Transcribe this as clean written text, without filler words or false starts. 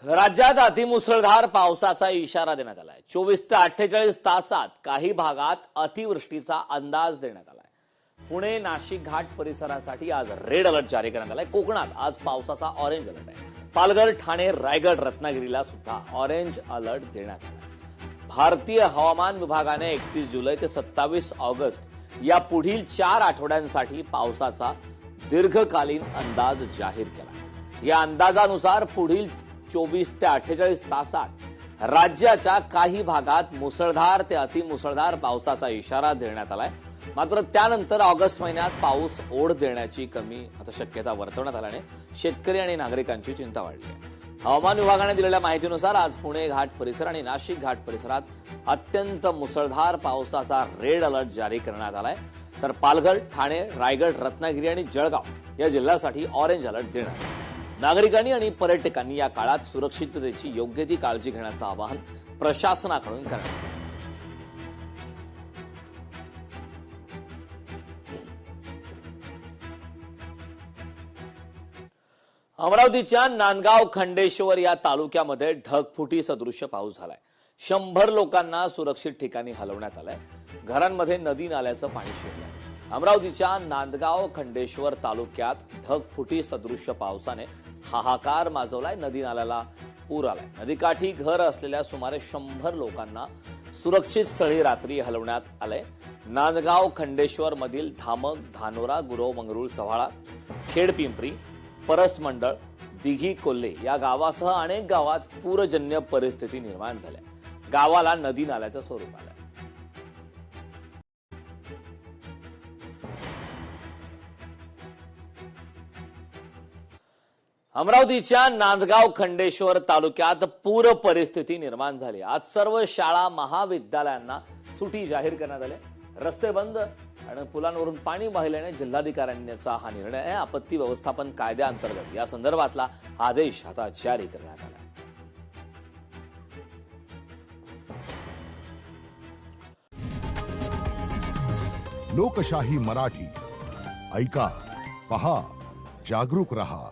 राज्यात अतिमुसळधार पावसाचा इशारा देण्यात आलाय। 24 ते 48 तासात काही भागात अतिवृष्टीचा अंदाज देण्यात आलाय। पुणे नाशिक घाट परिसरासाठी आज रेड अलर्ट जारी करण्यात आलाय। कोकणात आज पावसाचा ऑरेंज अलर्ट आहे। पालघर, ठाणे, रायगड, रत्नागिरीला सुद्धा ऑरेंज अलर्ट देण्यात आलाय। भारतीय हवामान विभागाने 31 जुलै ते 27 ऑगस्ट या पुढील 4 आठवड्यांसाठी पावसाचा दीर्घकालीन अंदाज जाहीर केला। या अंदाजानुसार पुढील 24 ते 48 तासात राज्याच्या काही भागात मुसळधार ते अतिमुसळधार पावसाचा इशारा देण्यात आलाय। मात्र त्यानंतर ऑगस्ट महिन्यात पाऊस ओढ देण्याची कमी शक्यता वर्तवण्यात आल्याने शेतकरी आणि नागरिकांची चिंता वाढली आहे। हवामान विभागाने दिलेल्या माहितीनुसार आज पुणे घाट परिसर आणि नाशिक घाट परिसरात अत्यंत मुसळधार पावसाचा रेड अलर्ट जारी करण्यात आलाय। तर पालघर, ठाणे, रायगड, रत्नागिरी आणि जळगाव या जिल्ह्यासाठी ऑरेंज अलर्ट देण्यात आला। नागरिकांनी आणि पर्यटकांनी या काळात सुरक्षिततेची योग्य ती काळजी घेण्याचं आवाहन प्रशासनाकडून करण्यात आलं। अमरावतीच्या नांदगाव खंडेश्वर या तालुक्यामध्ये ढगफुटी सदृश्य पाऊस झालाय। 100 लोकांना सुरक्षित ठिकाणी हलवण्यात आलंय। घरांमध्ये नदी नाल्याचं पाणी शिरलंय। अमरावतीच्या नांदगाव खंडेश्वर तालुक्यात ढगफुटी सदृश्य पावसाने हाहाकार माजवलाय। नदी नाल्याला पूर आलाय। नदीकाठी घर असलेल्या सुमारे 100 लोकांना सुरक्षित स्थळी रात्री हलवण्यात आलंय। नांदगाव खंडेश्वर मधील धामक, धानोरा, गुरव, मंगरुळ, चव्हाळा, खेडपिंपरी, परसमंडळ, दिघी कोल्हे या गावासह अनेक गावात पूरजन्य परिस्थिती निर्माण झाल्या। गावाला नदी नाल्याचं स्वरूप आलंय। अमरावतीच्या नांदगाव खंडेश्वर तालुक्यात पूर परिस्थिती निर्माण झाली। आज सर्व शाळा महाविद्यालयांना सुट्टी जाहीर करण्यात आली। रस्ते बंद आणि पुलांवरून पाणी वाहिल्याने जिल्हाधिकाऱ्यांचा हा निर्णय आहे। आपत्ती व्यवस्थापन कायद्याअंतर्गत या संदर्भातला आदेश आता जारी करण्यात आला। लोकशाही मराठी ऐका, पहा, जागरूक रहा।